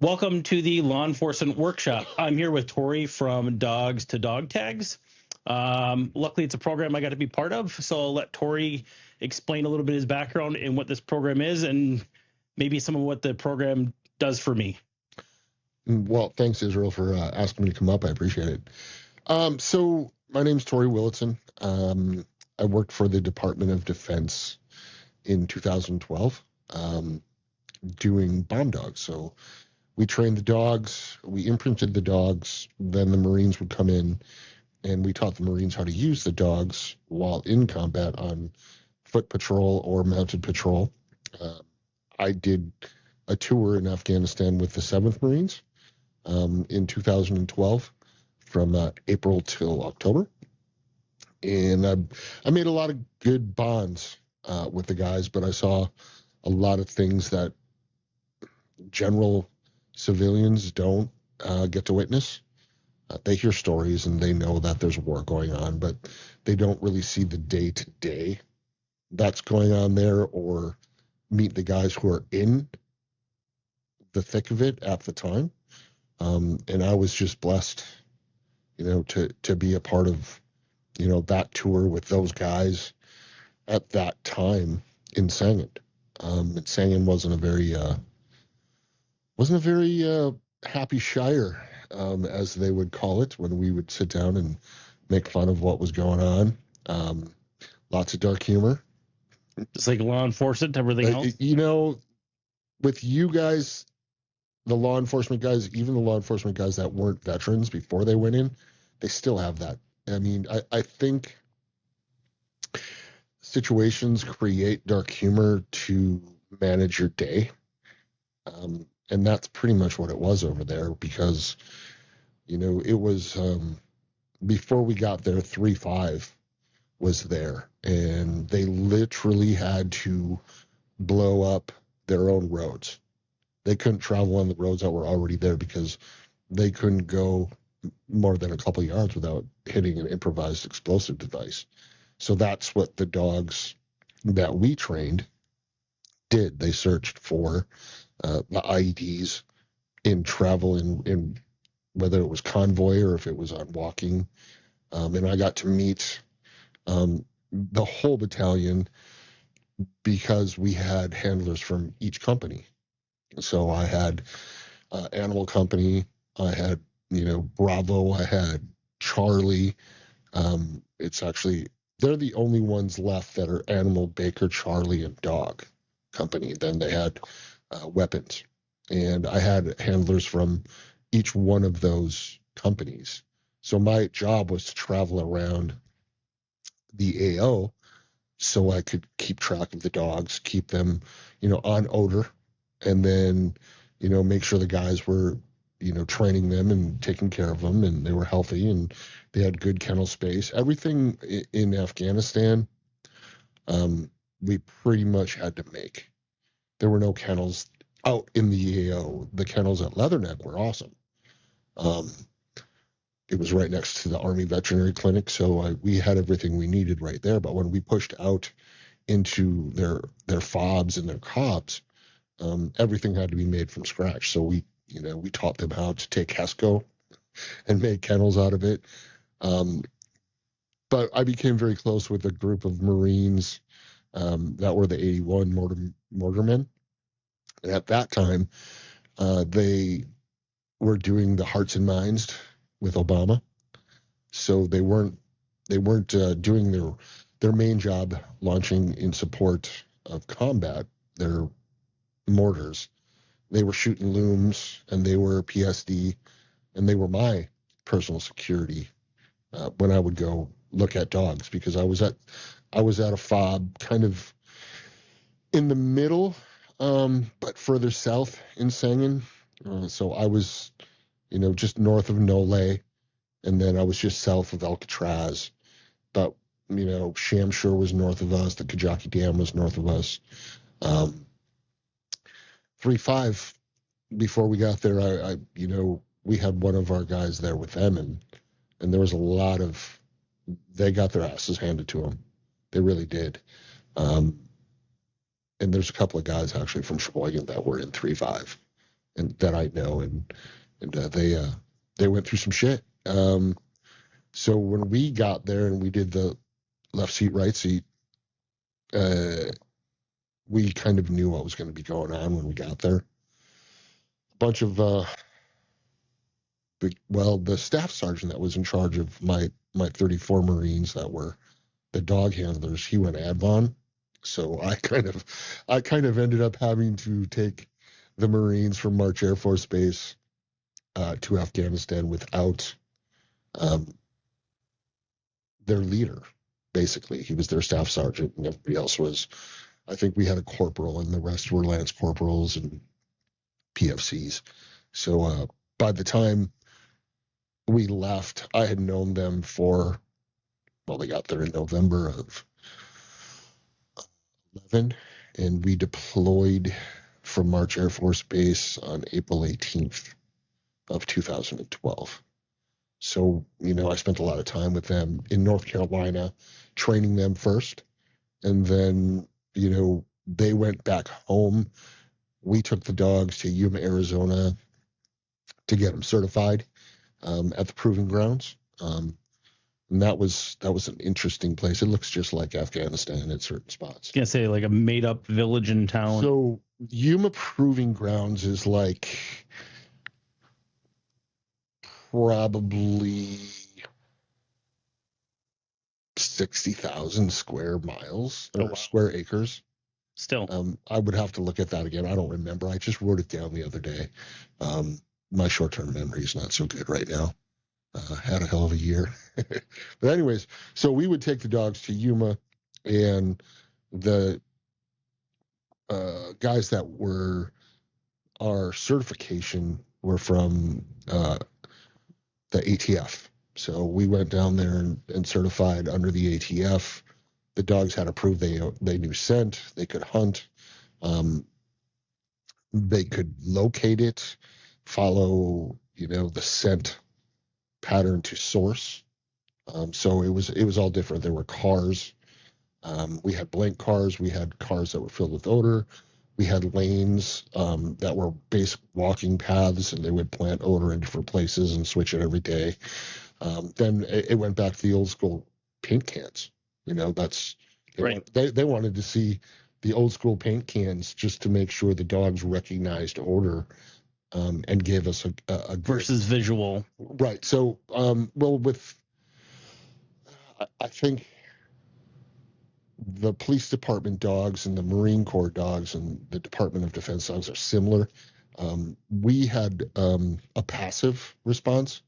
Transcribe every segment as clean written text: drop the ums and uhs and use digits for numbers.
Welcome to the Law Enforcement Workshop. I'm here with Tori from Dogs to Dog Tags. Luckily, it's a program I got to be part of, so I'll let Tori explain a little bit of his background and what this program is and maybe some of what the program does for me. Well, thanks, Israel, for asking me to come up. I appreciate it. So my name's Torre Willadsen. I worked for the Department of Defense in 2012 doing bomb dogs. So we trained the dogs, we imprinted the dogs, then the Marines would come in and we taught the Marines how to use the dogs while in combat on foot patrol or mounted patrol. I did a tour in Afghanistan with the 7th Marines in 2012 from April till October. And I made a lot of good bonds with the guys, but I saw a lot of things that general civilians don't get to witness. They hear stories and they know that there's war going on, but they don't really see the day-to-day that's going on there or meet the guys who are in the thick of it at the time. And I was just blessed, to be a part of, that tour with those guys at that time in Sangin. And Sangin wasn't a very happy shire, as they would call it, when we would sit down and make fun of what was going on. Lots of dark humor. Just like law enforcement, everything else. With you guys, the law enforcement guys, even the law enforcement guys that weren't veterans before they went in, they still have that. I mean, I think situations create dark humor to manage your day. And that's pretty much what it was over there because, it was before we got there, 3-5 was there. And they literally had to blow up their own roads. They couldn't travel on the roads that were already there because they couldn't go more than a couple of yards without hitting an improvised explosive device. So that's what the dogs that we trained did. They searched for the IEDs in travel, in whether it was convoy or if it was on walking. And I got to meet the whole battalion because we had handlers from each company. So I had Animal Company, I had, Bravo, I had Charlie. It's actually, they're the only ones left that are Animal, Baker, Charlie, and Dog Company. Then they had weapons. And I had handlers from each one of those companies. So my job was to travel around the AO so I could keep track of the dogs, keep them, on odor, and then, make sure the guys were, training them and taking care of them and they were healthy and they had good kennel space. Everything in Afghanistan, we pretty much had to make. There were no kennels out in the AO. The kennels at Leatherneck were awesome. It was right next to the Army Veterinary Clinic, so we had everything we needed right there. But when we pushed out into their fobs and their cobs, everything had to be made from scratch. So we taught them how to take Hesco and make kennels out of it. But I became very close with a group of Marines that were the 81 mortarmen. And at that time, they were doing the Hearts and Minds with Obama. So they weren't doing their main job launching in support of combat, their mortars. They were shooting looms and they were PSD and they were my personal security when I would go look at dogs because I was at a fob kind of in the middle, but further south in Sangin. So I was, just north of Nole, and then I was just south of Alcatraz. But, Shamshur was north of us. The Kajaki Dam was north of us. 3-5, before we got there, I we had one of our guys there with them, and there was a lot of, they got their asses handed to them. They really did. And there's a couple of guys actually from Sheboygan that were in 3-5. and that I know, and they went through some shit. So when we got there and we did the left seat, right seat, we kind of knew what was going to be going on when we got there. A bunch of the staff sergeant that was in charge of my 34 Marines that were the dog handlers, he went advon. So I kind of ended up having to take the Marines from March Air Force Base to Afghanistan without their leader. Basically, he was their staff sergeant, and everybody else was. I think we had a corporal, and the rest were lance corporals and PFCs. So by the time we left, I had known them for, well, they got there in November of 11, and we deployed from March Air Force Base on April 18th of 2012. So, I spent a lot of time with them in North Carolina, training them first. And then, they went back home. We took the dogs to Yuma, Arizona to get them certified at the Proving Grounds. And that was an interesting place. It looks just like Afghanistan in certain spots. Gonna say like a made up village in town. So Yuma Proving Grounds is like probably 60,000 square miles or square acres. Still, I would have to look at that again. I don't remember. I just wrote it down the other day. My short-term memory is not so good right now. Had a hell of a year. But anyways, so we would take the dogs to Yuma, and the guys that were our certification were from the ATF. So we went down there and certified under the ATF. The dogs had to prove they knew scent, they could hunt, they could locate it, follow the scent pattern to source. So it was all different. There were cars. We had blank cars. We had cars that were filled with odor. We had lanes that were basic walking paths, and they would plant odor in different places and switch it every day. Then it went back to the old school paint cans. That's right. They wanted to see the old school paint cans just to make sure the dogs recognized odor and gave us a versus visual. Right. So, I think the police department dogs and the Marine Corps dogs and the Department of Defense dogs are similar. We had a passive response.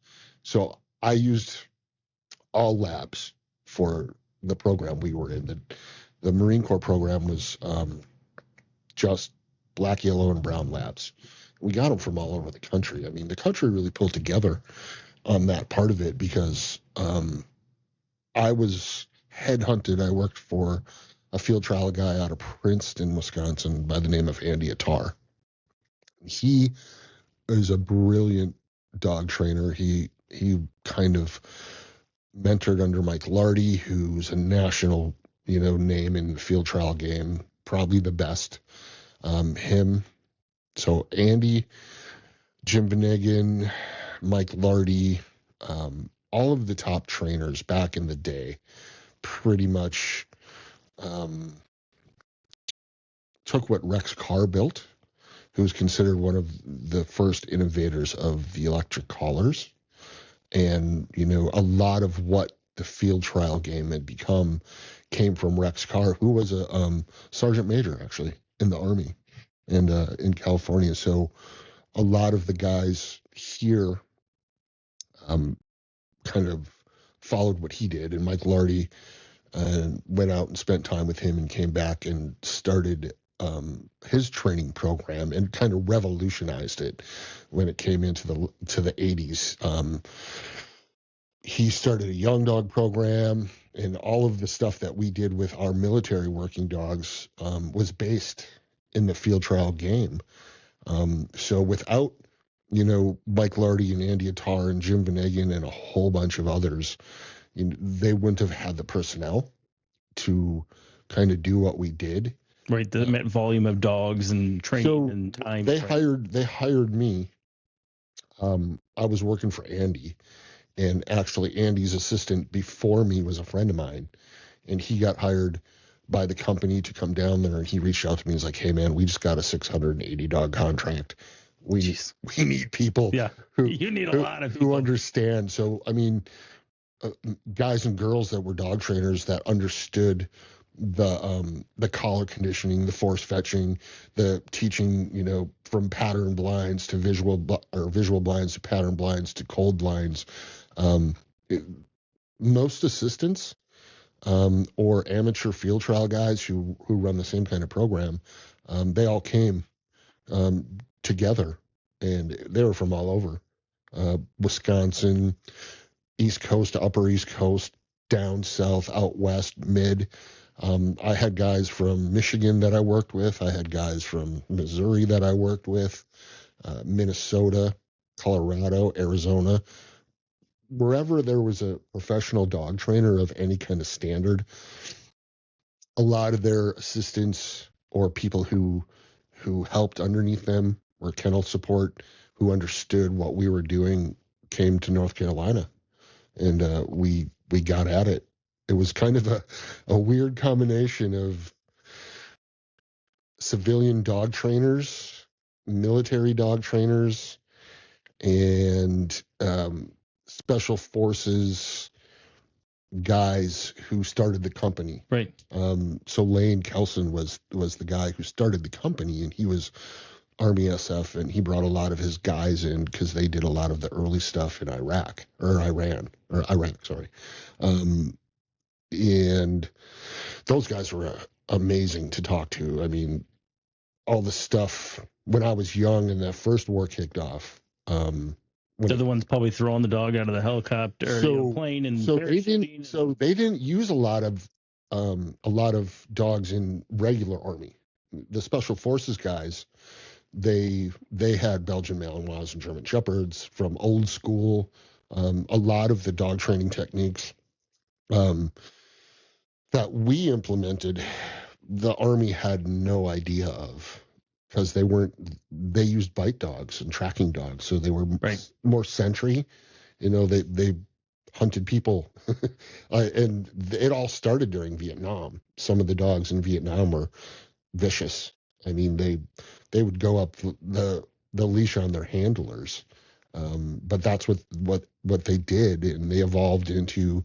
So I used all labs for the program we were in. The Marine Corps program was just black, yellow, and brown labs. We got them from all over the country. I mean, the country really pulled together on that part of it because I was headhunted. I worked for a field trial guy out of Princeton, Wisconsin by the name of Andy Attar. He is a brilliant dog trainer. He kind of mentored under Mike Lardy, who's a national, name in the field trial game, probably the best. Him. So Andy, Jim Venegan, Mike Lardy, all of the top trainers back in the day pretty much took what Rex Carr built, who was considered one of the first innovators of the electric collars. And, a lot of what the field trial game had become came from Rex Carr, who was a sergeant major, actually, in the Army and in California. So a lot of the guys here kind of followed what he did. And Mike Lardy went out and spent time with him and came back and started his training program and kind of revolutionized it when it came into the 80s. He started a young dog program, and all of the stuff that we did with our military working dogs was based in the field trial game. So without, Mike Lardy and Andy Attar and Jim Venegan and a whole bunch of others, they wouldn't have had the personnel to kind of do what we did. Right. The volume of dogs and training and time. They hired me. I was working for Andy, and actually Andy's assistant before me was a friend of mine, and he got hired by the company to come down there, and he reached out to me. He's like, "Hey man, we just got a 680 dog contract. We need people You need a lot of people who understand." So I mean, guys and girls that were dog trainers that understood the collar conditioning, the force fetching, the teaching, from pattern blinds to visual blinds to pattern blinds to cold blinds. Most assistants or amateur field trial guys who run the same kind of program, they all came together, and they were from all over, Wisconsin, East Coast to Upper East Coast, down south, out west, mid. I had guys from Michigan that I worked with. I had guys from Missouri that I worked with, Minnesota, Colorado, Arizona. Wherever there was a professional dog trainer of any kind of standard, a lot of their assistants or people who helped underneath them or kennel support who understood what we were doing came to North Carolina, and we got at it. It was kind of a weird combination of civilian dog trainers, military dog trainers, and special forces guys who started the company. Right. So Lane Kelson was the guy who started the company, and he was Army SF, and he brought a lot of his guys in because they did a lot of the early stuff in Iraq. Sorry. And those guys were amazing to talk to. I mean, all the stuff when I was young and that first war kicked off. They're the ones probably throwing the dog out of the helicopter, plane, and so they didn't use a lot of dogs in regular Army. The Special Forces guys, they had Belgian Malinois and German Shepherds from old school. A lot of the dog training techniques that we implemented, the Army had no idea of, because they used bite dogs and tracking dogs, so they were more sentry. They hunted people, and it all started during Vietnam. Some of the dogs in Vietnam were vicious. I mean, they would go up the leash on their handlers, but that's what they did, and they evolved into,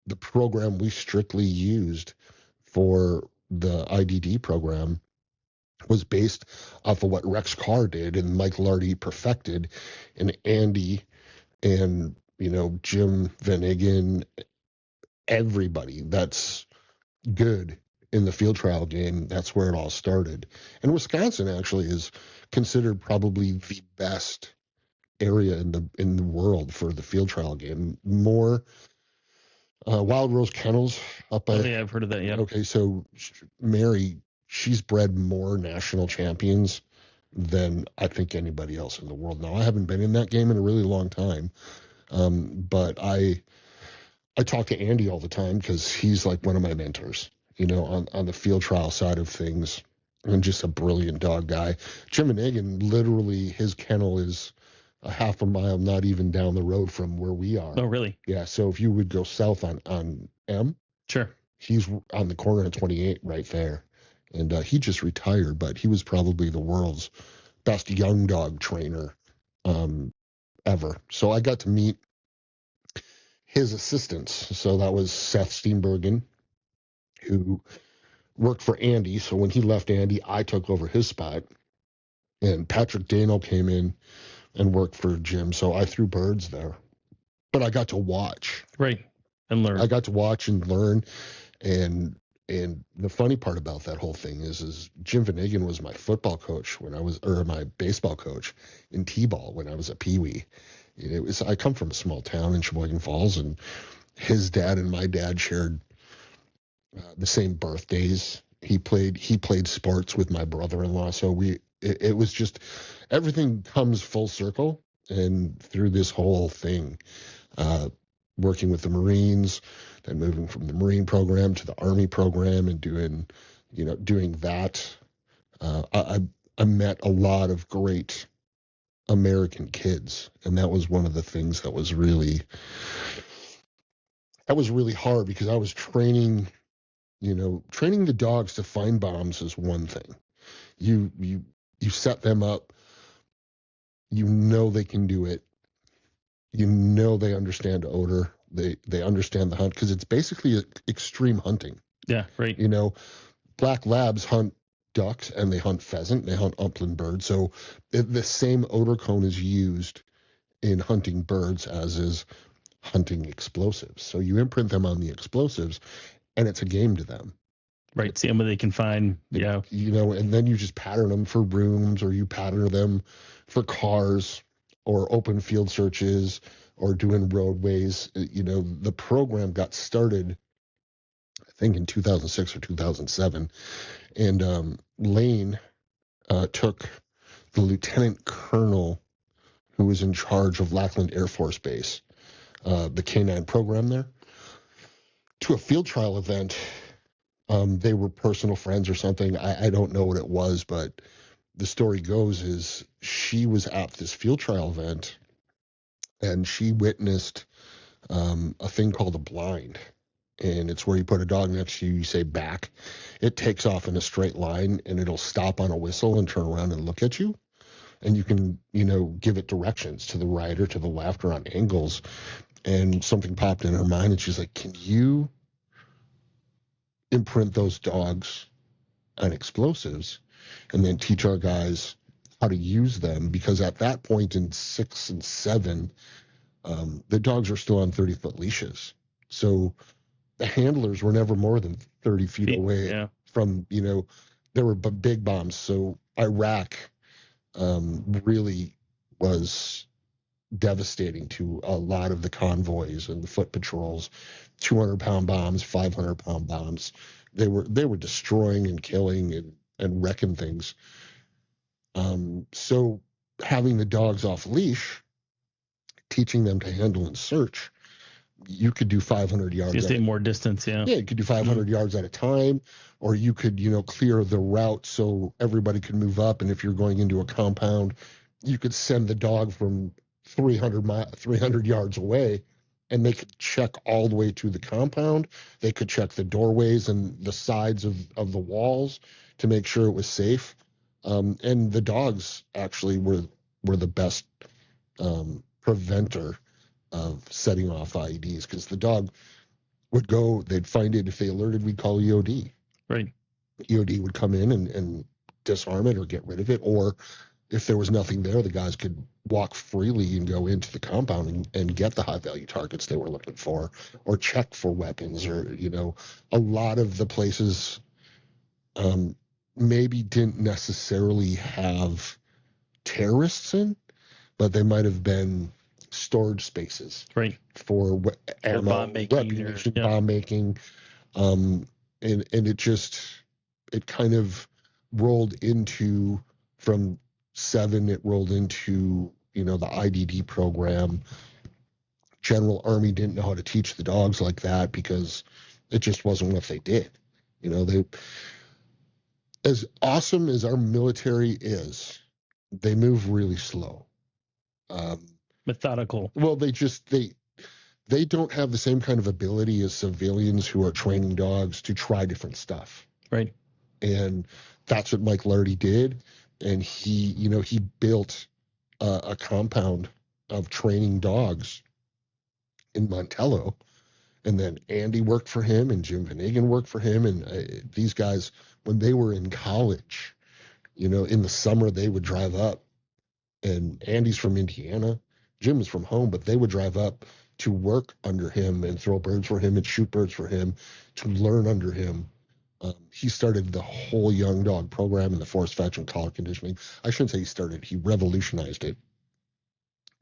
the program we strictly used for the IDD program was based off of what Rex Carr did and Mike Lardy perfected, and Andy and Jim Van Iggen, everybody that's good in the field trial game. That's where it all started. And Wisconsin actually is considered probably the best area in the world for the field trial game. More Wild Rose Kennels up by. Oh yeah, I've heard of that. Yeah. Okay, so Mary, she's bred more national champions than I think anybody else in the world. Now, I haven't been in that game in a really long time, but I talk to Andy all the time because he's like one of my mentors, on the field trial side of things, and just a brilliant dog guy. Jim and Egan, literally, his kennel is a half a mile, not even down the road from where we are. Oh, really? Yeah. So if you would go south on M, sure, he's on the corner of 28 right there. And he just retired, but he was probably the world's best young dog trainer ever. So I got to meet his assistants. So that was Seth Steenbergen, who worked for Andy. So when he left Andy, I took over his spot. And Patrick Dano came in and worked for Jim. So I threw birds there. But I got to watch. Right. And learn. I got to watch and learn. And the funny part about that whole thing is Jim Van Iggen was my football coach my baseball coach in T-ball when I was a peewee. I come from a small town in Sheboygan Falls, and his dad and my dad shared the same birthdays. He played sports with my brother-in-law, so it was just everything comes full circle. And through this whole thing, working with the Marines, then moving from the Marine program to the Army program, and doing doing that. I met a lot of great American kids, and that was one of the things that was really hard, because I was training the dogs to find bombs is one thing. You set them up, they can do it. They understand odor. They understand the hunt, because it's basically extreme hunting. Yeah, right. Black labs hunt ducks and they hunt pheasant, they hunt upland birds. So the same odor cone is used in hunting birds as is hunting explosives. So you imprint them on the explosives, and it's a game to them. Right. See what they can find. Yeah. And then you just pattern them for rooms, or you pattern them for cars, or open field searches, or doing roadways. The program got started, I think, in 2006 or 2007. And Lane took the lieutenant colonel who was in charge of Lackland Air Force Base, the K-9 program there, to a field trial event. They were personal friends or something. I don't know what it was, but the story goes is she was at this field trial event, and she witnessed a thing called a blind. And it's where you put a dog next to you, you say back. It takes off in a straight line, and it'll stop on a whistle and turn around and look at you. And you can, give it directions to the right or to the left or on angles. And something popped in her mind, and she's like, can you imprint those dogs on explosives and then teach our guys how to use them? Because at that point in 6 and 7, the dogs are still on 30-foot leashes. So the handlers were never more than 30 feet away from, there were big bombs. So Iraq really was devastating to a lot of the convoys and the foot patrols. 200-pound bombs, 500-pound bombs. They were destroying and killing and wrecking things. So having the dogs off leash, teaching them to handle and search, you could do 500 yards. Just take more distance, yeah. Yeah, you could do 500 yards at a time, or you could, clear the route so everybody could move up. And if you're going into a compound, you could send the dog from 300 yards away, and they could check all the way to the compound. They could check the doorways and the sides of the walls to make sure it was safe. And the dogs actually were the best preventer of setting off IEDs, because the dog would go, they'd find it. If they alerted, we'd call EOD. Right. EOD would come in and disarm it or get rid of it. Or if there was nothing there, the guys could walk freely and go into the compound and get the high value targets they were looking for, or check for weapons, or, a lot of the places maybe didn't necessarily have terrorists in, but they might have been storage spaces, right, for ammo, bomb making, bomb making, and it kind of rolled into, from 7, it rolled into the IDD program. General Army didn't know how to teach the dogs like that, because it just wasn't what they did. They, as awesome as our military is, they move really slow. Methodical. Well, they don't have the same kind of ability as civilians who are training dogs to try different stuff. Right. And that's what Mike Lardy did. And he built a compound of training dogs in Montello. And then Andy worked for him, and Jim Van worked for him. And these guys, when they were in college, in the summer, they would drive up. And Andy's from Indiana. Jim was from home, but they would drive up to work under him and throw birds for him and shoot birds for him, to learn under him. He started the whole young dog program in the force fetch and collar conditioning. I shouldn't say he started, he revolutionized it.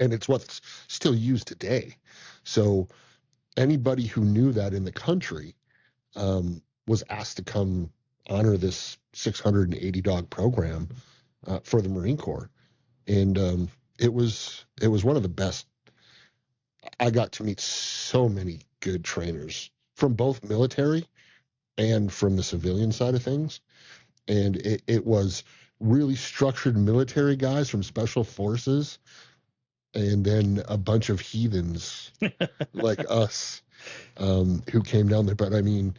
And it's what's still used today. So anybody who knew that in the country was asked to come honor this 680 dog program for the Marine Corps. And it was one of the best. I got to meet so many good trainers from both military and from the civilian side of things. And it was really structured military guys from special forces, and then a bunch of heathens like us who came down there. But I mean,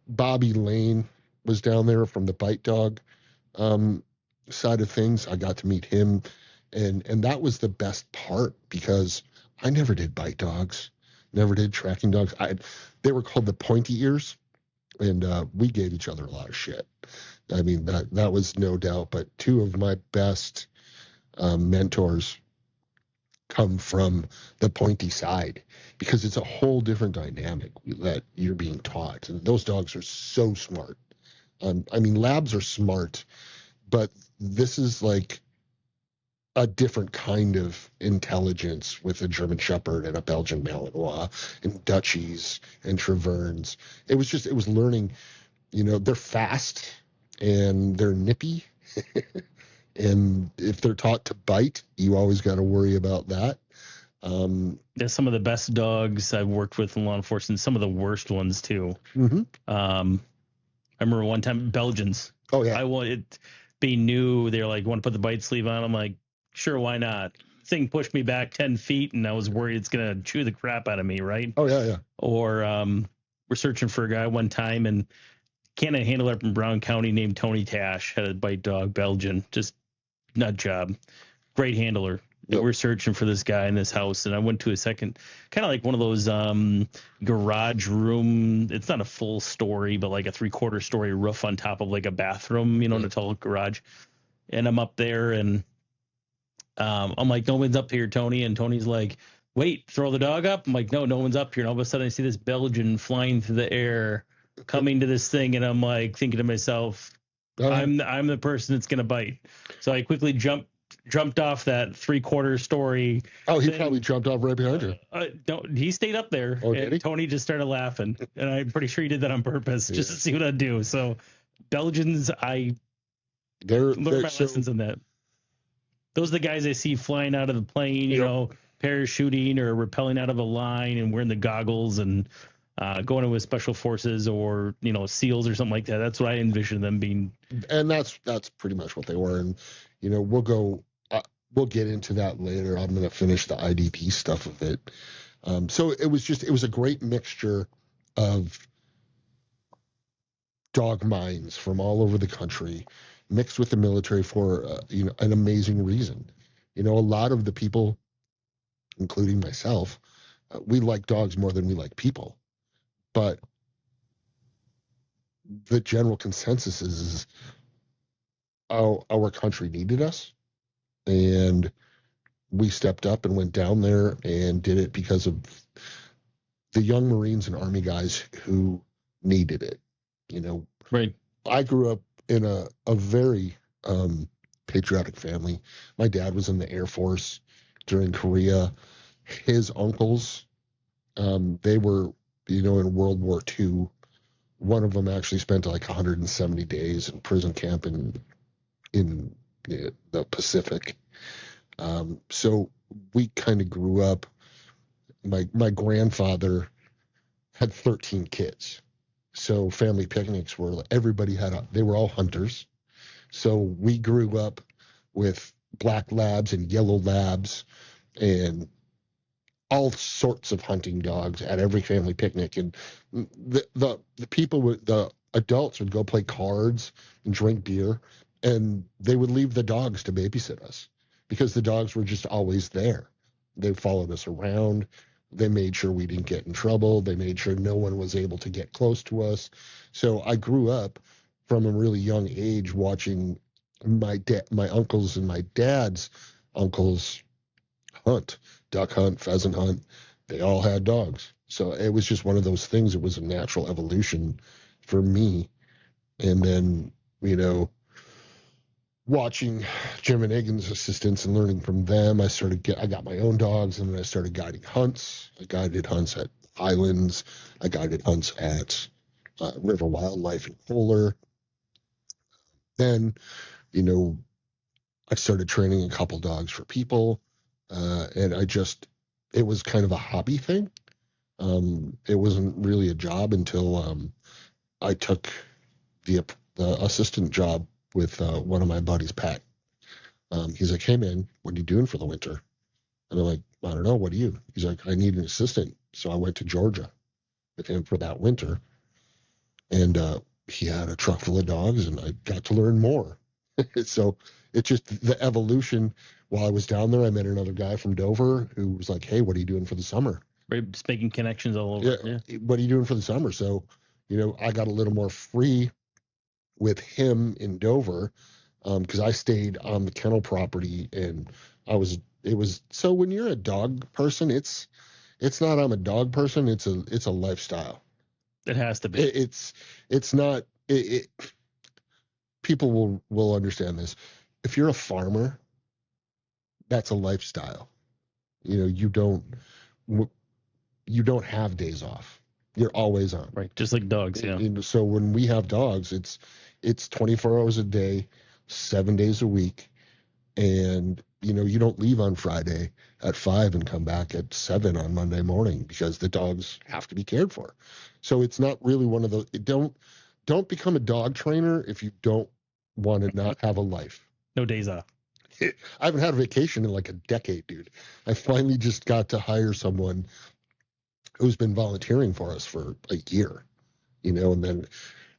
Bobby Lane was down there from the bite dog side of things. I got to meet him, and that was the best part because I never did bite dogs, never did tracking dogs. They were called the pointy ears, and we gave each other a lot of shit. I mean, that was no doubt. But two of my best mentors come from the pointy side because it's a whole different dynamic that you're being taught. And those dogs are so smart. I mean, labs are smart, but this is like a different kind of intelligence with a German Shepherd and a Belgian Malinois and Dutchies and Treverns. It was learning, they're fast and they're nippy. And if they're taught to bite, you always got to worry about that. They're some of the best dogs I've worked with in law enforcement, some of the worst ones too. Mm-hmm. I remember one time Belgians. Oh yeah. I wanted being new. They're like, want to put the bite sleeve on? I'm like, sure, why not? Thing pushed me back 10 feet, and I was worried it's gonna chew the crap out of me, right? Oh yeah. Or we're searching for a guy one time, and canine handler up in Brown County named Tony Tash had a bite dog, Belgian, just nut job, great handler. Yep. We're searching for this guy in this house, and I went to a second, kind of like one of those garage room. It's not a full story, but like a 3/4 story roof on top of like a bathroom, in a tall garage. And I'm up there, and I'm like, no one's up here, Tony. And Tony's like, wait, throw the dog up. I'm like, no one's up here. And all of a sudden, I see this Belgian flying through the air, coming to this thing, and I'm like thinking to myself, I'm the person that's gonna bite. So I quickly jumped off that 3/4 story. Oh, he probably jumped off right behind you. No, he stayed up there. Oh, and Tony just started laughing, and I'm pretty sure he did that on purpose just to see what I'd do. So Belgians, I learned my lessons in that. Those are the guys I see flying out of the plane, parachuting or rappelling out of a line and wearing the goggles and going in with special forces or SEALs or something like that. That's what I envision them being. And that's pretty much what they were. And we'll get into that later. I'm going to finish the IDP stuff of it. So it was a great mixture of dog minds from all over the country mixed with the military for an amazing reason. A lot of the people, including myself, we like dogs more than we like people. But the general consensus is our country needed us, and we stepped up and went down there and did it because of the young Marines and Army guys who needed it. Right. I grew up in a very patriotic family. My dad was in the Air Force during Korea. His uncles, they were, in World War II. One of them actually spent like 170 days in prison camp in the Pacific. So we kind of grew up. My grandfather had 13 kids. So family picnics they were all hunters. So we grew up with black labs and yellow labs and all sorts of hunting dogs at every family picnic. And the adults would go play cards and drink beer, and they would leave the dogs to babysit us because the dogs were just always there. They followed us around. They made sure we didn't get in trouble. They made sure no one was able to get close to us. So I grew up from a really young age watching my uncles and my dad's uncles hunt, duck hunt, pheasant hunt. They all had dogs. So it was just one of those things. It was a natural evolution for me. And then, watching Jim and Egan's assistants and learning from them, I got my own dogs, and then I started guiding hunts. I guided hunts at Highlands. I guided hunts at River Wildlife in Kohler. Then, I started training a couple dogs for people, and it was kind of a hobby thing. It wasn't really a job until I took the assistant job with one of my buddies, Pat. He's like, hey man, what are you doing for the winter? And I'm like, I don't know. What are you? He's like, I need an assistant. So I went to Georgia with him for that winter. And he had a truck full of dogs, and I got to learn more. So it's just the evolution. While I was down there, I met another guy from Dover who was like, hey, what are you doing for the summer? Right, just making connections all over. Yeah. What are you doing for the summer? So, I got a little more free with him in Dover because I stayed on the kennel property, and it was so when you're a dog person, it's not I'm a dog person, it's a lifestyle. It has to be. It's not people will understand this. If you're a farmer, that's a lifestyle. You don't have days off. You're always on. Right, just like dogs, yeah. And so when we have dogs, it's 24 hours a day, 7 days a week, and you don't leave on Friday at 5 and come back at 7 on Monday morning because the dogs have to be cared for. So it's not really one of those. Don't become a dog trainer if you don't want to not have a life. No days off. I haven't had a vacation in like a decade, dude. I finally just got to hire someone who's been volunteering for us for a year, and then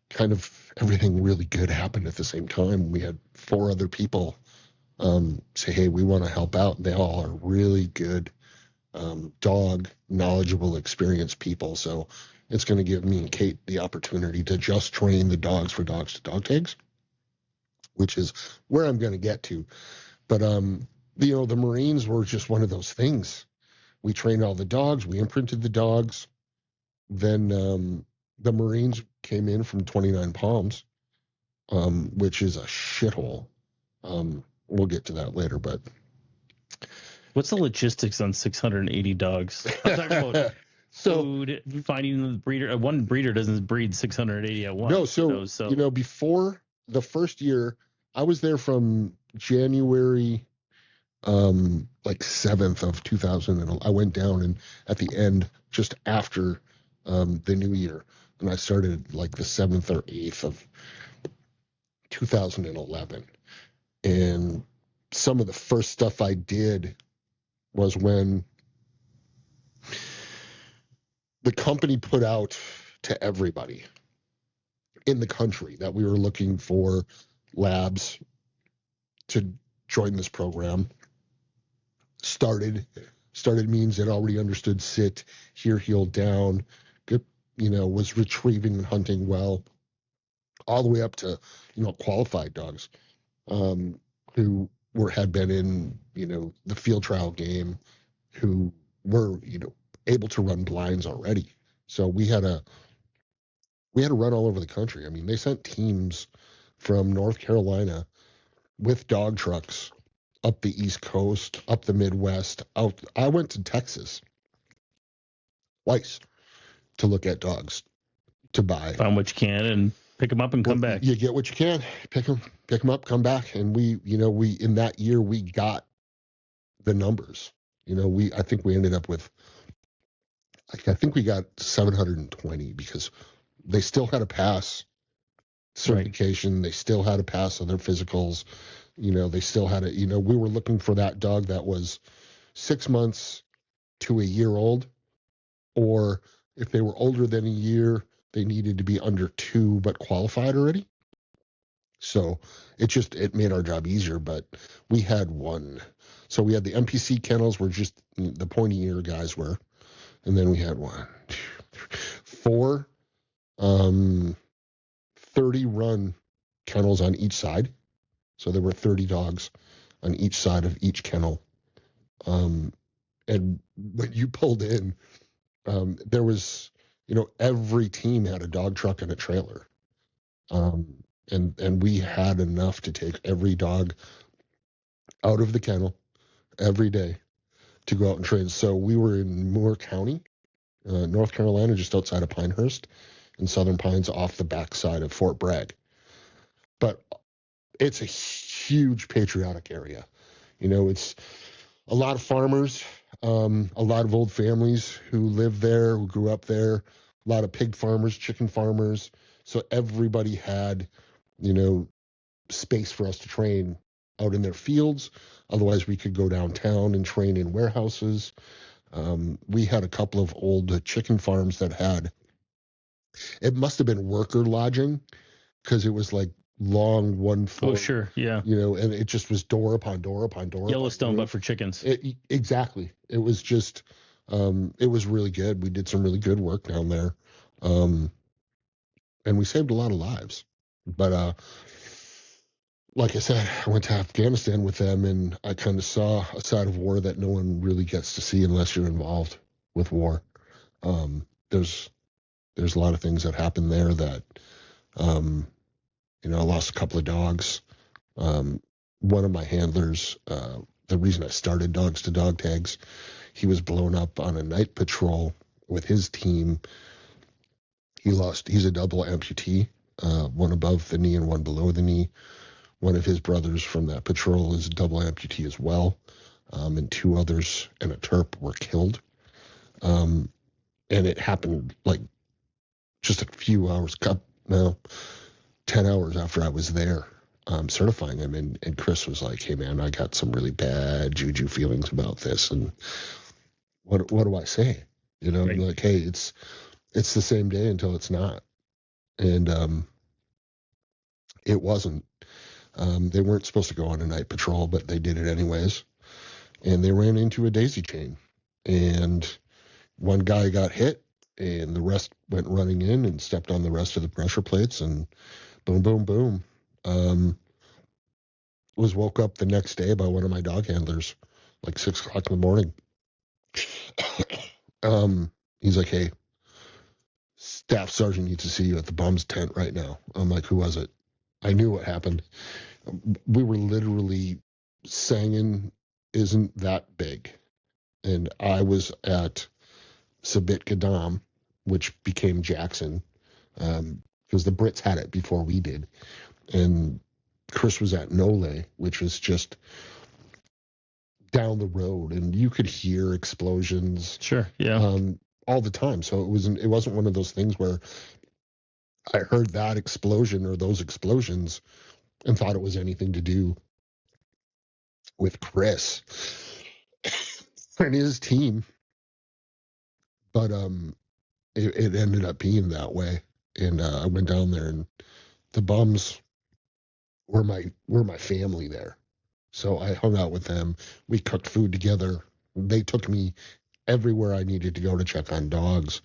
kind of everything really good happened at the same time. We had 4 other people say, hey, we want to help out. They all are really good dog, knowledgeable, experienced people. So it's going to give me and Kate the opportunity to just train the dogs for dogs to dog tags, which is where I'm going to get to. But, the Marines were just one of those things. We trained all the dogs. We imprinted the dogs. Then the Marines came in from 29 Palms, which is a shithole. We'll get to that later, but what's the logistics on 680 dogs? I'm talking about food, finding the breeder. One breeder doesn't breed 680 at once. No, so before the first year, I was there from January, like 7th of 2000, and I went down, and at the end, just after the new year, and I started like the 7th or 8th of 2011. And some of the first stuff I did was when the company put out to everybody in the country that we were looking for labs to join this program. Started means it already understood sit, here, heel, down, good, was retrieving and hunting well, all the way up to, qualified dogs. Who had been in, the field trial game, who were, able to run blinds already. So we had to run all over the country. I mean, they sent teams from North Carolina with dog trucks up the East Coast, up the Midwest, out. I went to Texas twice to look at dogs to buy. Find what you can and pick them up and come back. You get what you can, pick them up, come back. And we in that year, we got the numbers. I think we ended up with, I think we got 720 because they still had to pass certification. Right. They still had to pass on their physicals. They still had to, we were looking for that dog that was 6 months to a year old, or if they were older than a year, they needed to be under 2 but qualified already. So it made our job easier, but we had one. So we had the MPC kennels were just the pointy ear guys were, and then we had 1, 2, 3, 4 30 run kennels on each side. So there were 30 dogs on each side of each kennel. And when you pulled in, there was, every team had a dog truck and a trailer. And we had enough to take every dog out of the kennel every day to go out and train. So we were in Moore County, North Carolina, just outside of Pinehurst, and Southern Pines off the backside of Fort Bragg. But it's a huge patriotic area. It's a lot of farmers, a lot of old families who live there, who grew up there, a lot of pig farmers, chicken farmers, So everybody had, you know, space for us to train out in their fields. Otherwise, we could go downtown and train in warehouses. We had a couple of old chicken farms that had, it must have been worker lodging because it was like long one floor. Oh, sure. Yeah. You know, and it just was door upon door upon door. Yellowstone, but for chickens. Exactly. It was just, it was really good. We did some really good work down there. And we saved a lot of lives. But like I said, I went to Afghanistan with them, and I kind of saw a side of war that no one really gets to see unless you're involved with war. There's a lot of things that happen there that, you know, I lost a couple of dogs. One of my handlers, the reason I started Dogs to Dog Tags, he was blown up on a night patrol with his team. He's a double amputee, one above the knee and one below the knee. One of his brothers from that patrol is a double amputee as well. And two others and a Terp were killed. And it happened like just a few hours, 10 hours after I was there certifying him. And Chris was like, hey, man, I got some really bad juju feelings about this. And what do I say? You know, right. Like, hey, it's the same day until it's not. And it wasn't. They weren't supposed to go on a night patrol, but they did it anyways. And they ran into a daisy chain. And one guy got hit, and the rest went running in and stepped on the rest of the pressure plates, and boom, boom, boom. Was woke up the next day by one of my dog handlers, like 6 o'clock in the morning. He's like, hey, staff sergeant needs to see you at the bum's tent right now. I'm like, who was it? I knew what happened. We were literally, Sangin isn't that big. And I was at Sabit Gadam, which became Jackson, because the Brits had it before we did. And Chris was at Nole, which was just down the road, and you could hear explosions. Sure, yeah. All the time. So it wasn't one of those things where I heard that explosion or those explosions and thought it was anything to do with Chris and his team. But it ended up being that way. And I went down there, and the bums were my family there. So I hung out with them. We cooked food together. They took me everywhere I needed to go to check on dogs.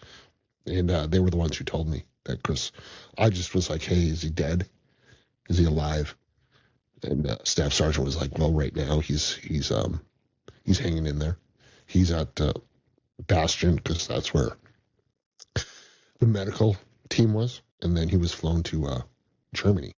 And they were the ones who told me that Chris, I just was like, hey, is he dead? Is he alive? And Staff Sergeant was like, well, right now he's hanging in there. He's at Bastion, because that's where the medical team was. And then he was flown to Germany.